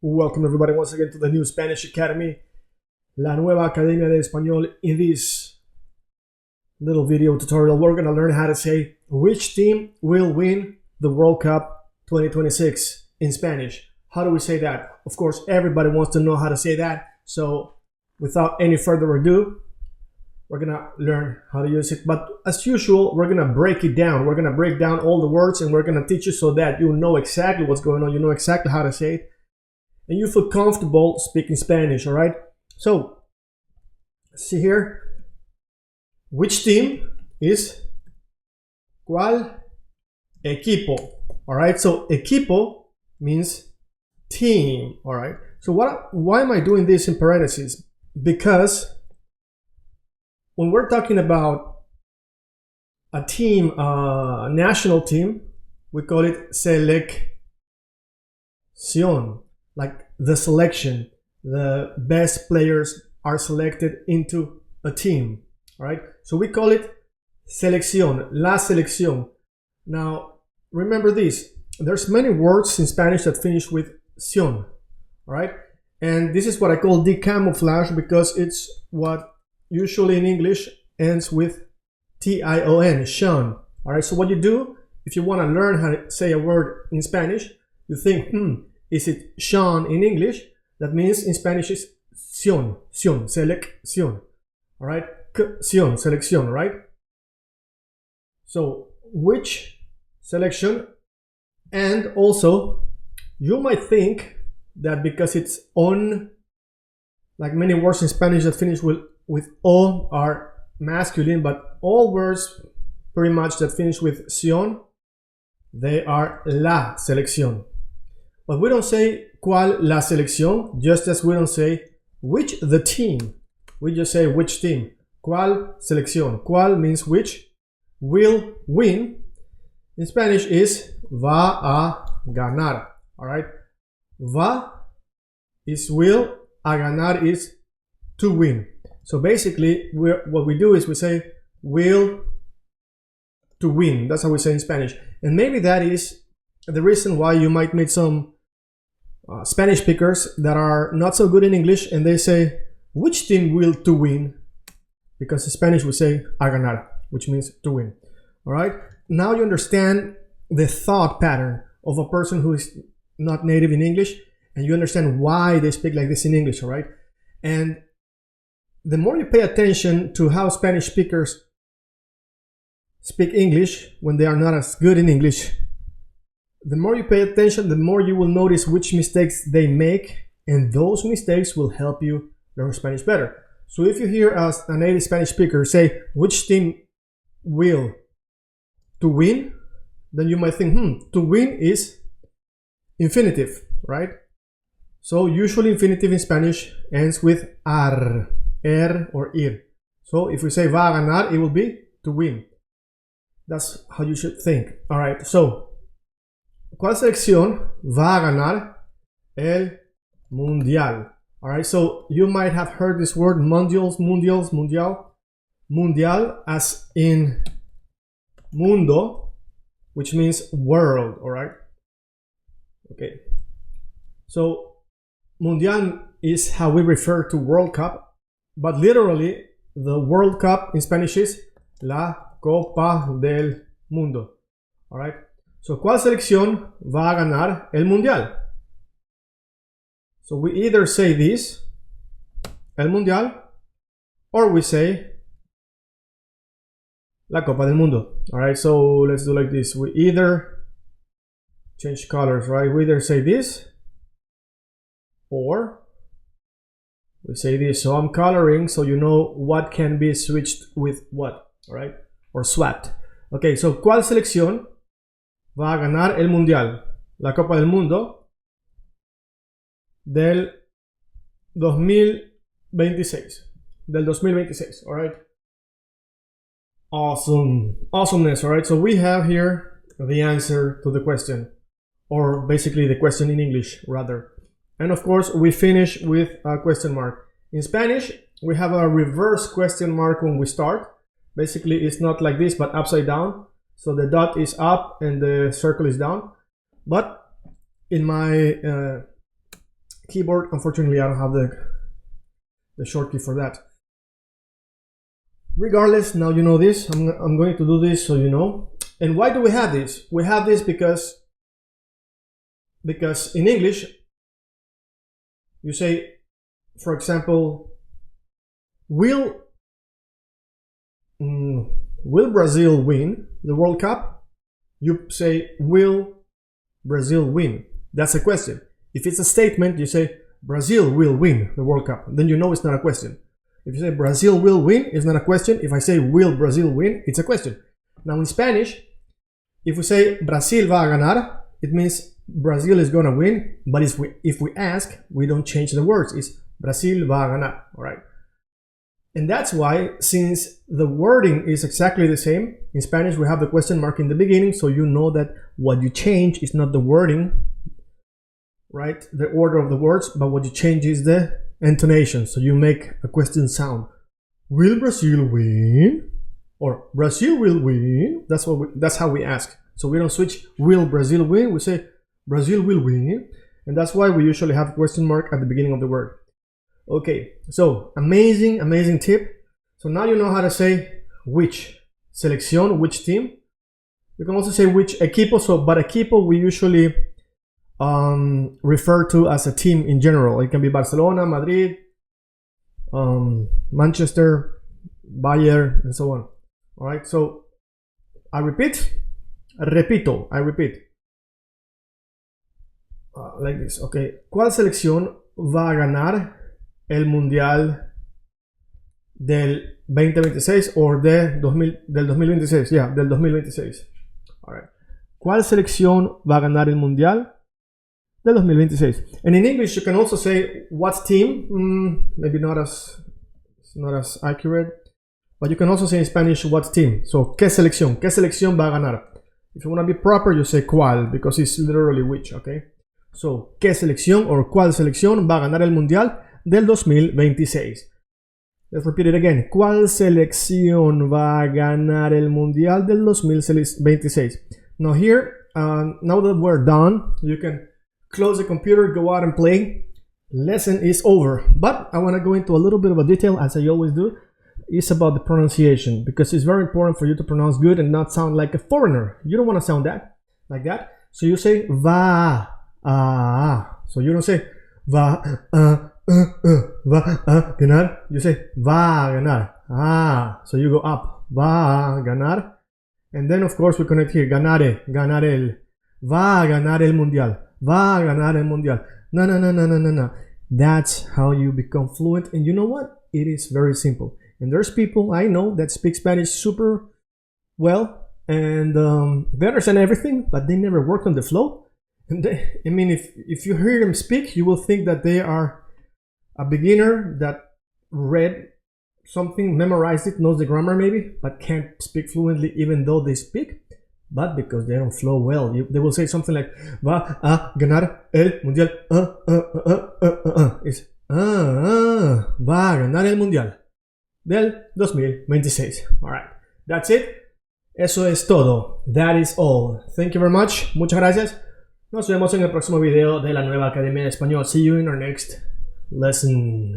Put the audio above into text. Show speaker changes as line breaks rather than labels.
Welcome everybody once again to the new Spanish Academy, la nueva academia de español. In this little video tutorial, we're going to learn how to say which team will win the World Cup 2026 in Spanish. How do we say that? Of course, everybody wants to know how to say that. So without any further ado, we're going to learn how to use it. But as usual, we're going to break it down. We're going to break down all the words and we're going to teach you so that you know exactly what's going on. You know exactly how to say it. And you feel comfortable speaking Spanish, all right? So, see here. Which team is cuál equipo? All right, so equipo means team, all right? So why am I doing this in parentheses? Because when we're talking about a team, a national team, we call it selección. Like the selection, the best players are selected into a team, all right? So we call it selección, la selección. Now, remember this, there's many words in Spanish that finish with ción, all right? And this is what I call decamouflage because it's what usually in English ends with T-I-O-N, Sean, all right? So what you do, if you want to learn how to say a word in Spanish, you think, is it Sean in English? That means in Spanish is selección, all right? Selección, right? So which selection? And also, you might think that because it's on, like many words in Spanish that finish with O are masculine, but all words pretty much that finish with ción, they are la selección. But we don't say cuál la selección, just as we don't say which the team. We just say which team. Cuál selección. Cuál means which. Will win. In Spanish is va a ganar. Alright? Va is will. A ganar is to win. So basically, what we do is we say will to win. That's how we say in Spanish. And maybe that is the reason why you might meet some Spanish speakers that are not so good in English and they say, which team will to win? Because in Spanish we say a ganar, which means to win. All right. Now you understand the thought pattern of a person who is not native in English and you understand why they speak like this in English. All right. And the more you pay attention to how Spanish speakers speak English when they are not as good in English, the more you pay attention, the more you will notice which mistakes they make, and those mistakes will help you learn Spanish better. So if you hear a native Spanish speaker say, which team will to win, then you might think, to win is infinitive, right? So usually infinitive in Spanish ends with ar, or ir. So if we say va a ganar, it will be to win. That's how you should think. All right, so ¿cuál selección va a ganar el mundial? All right, so you might have heard this word mundial, as in mundo, which means world, all right? Okay, so mundial is how we refer to World Cup, but literally the World Cup in Spanish is la Copa del Mundo, all right? So, ¿cuál selección va a ganar el mundial? So we either say this, el mundial, or we say la Copa del Mundo. All right, so let's do like this. We either change colors, right? We either say this, or we say this. So I'm coloring so you know what can be switched with what, all right? Or swapped. Okay, so ¿cuál selección va a ganar el mundial, la Copa del Mundo del 2026, all right? Awesomeness, all right? So we have here the answer to the question, or basically the question in English rather. And of course we finish with a question mark. In Spanish we have a reverse question mark when we start. Basically it's not like this but upside down. So the dot is up and the circle is down. But in my keyboard. Unfortunately, I don't have the shortcut for that. Regardless, now you know this. I'm going to do this so you know. And why do we have this? We have this because in English, you say, for example, will Brazil win the World Cup? You say, will Brazil win? That's a question. If it's a statement, you say, Brazil will win the World Cup. Then you know it's not a question. If you say Brazil will win, it's not a question. If I say will Brazil win, it's a question. Now in Spanish, if we say Brasil va a ganar, it means Brazil is gonna win. But if we ask, we don't change the words. It's Brasil va a ganar. All right. And that's why, since the wording is exactly the same, in Spanish we have the question mark in the beginning, so you know that what you change is not the wording, right? The order of the words, but what you change is the intonation. So you make a question sound. Will Brazil win? Or Brazil will win? That's how we ask. So we don't switch will Brazil win, we say Brazil will win. And that's why we usually have a question mark at the beginning of the word. Okay, so amazing tip. So now you know how to say which selección, which team. You can also say which equipo. So, but equipo we usually refer to as a team in general. It can be Barcelona, Madrid, Manchester, Bayern, and so on. All right. So I repeat. Like this. Okay. ¿Cuál selección va a ganar el mundial del 2026 o del 2026? Yeah, del 2026. All right. ¿Cuál selección va a ganar el mundial del 2026? And in English, you can also say what team. Maybe not as accurate, but you can also say in Spanish what team. So ¿qué selección? ¿Qué selección va a ganar? If you want to be proper, you say cuál, because it's literally which. Okay. So ¿qué selección or cuál selección va a ganar el mundial del 2026? Let's repeat it again. ¿Cuál selección va a ganar el mundial del 2026? Now here, now that we're done, you can close the computer, go out and play. Lesson is over. But I want to go into a little bit of a detail, as I always do. It's about the pronunciation, because it's very important for you to pronounce good and not sound like a foreigner. You don't want to sound like that. So you say va a. So you don't say va a. Va a ganar. You say va a ganar. Ah, so you go up. Va a ganar. And then of course we connect here. Ganare, ganar el. Va a ganar el mundial. Va a ganar el mundial. No. That's how you become fluent. And you know what? It is very simple. And there's people I know that speak Spanish super well and they understand everything, but they never worked on the flow. And if you hear them speak, you will think that they are a beginner that read something, memorized it, knows the grammar maybe, but can't speak fluently even though they speak. But because they don't flow well, they will say something like va a ganar el mundial. It's va a ganar el mundial del 2026. All right, that's it. Eso es todo. That is all. Thank you very much. Muchas gracias. Nos vemos en el próximo video de la nueva Academia de Español. See you in our next lesson.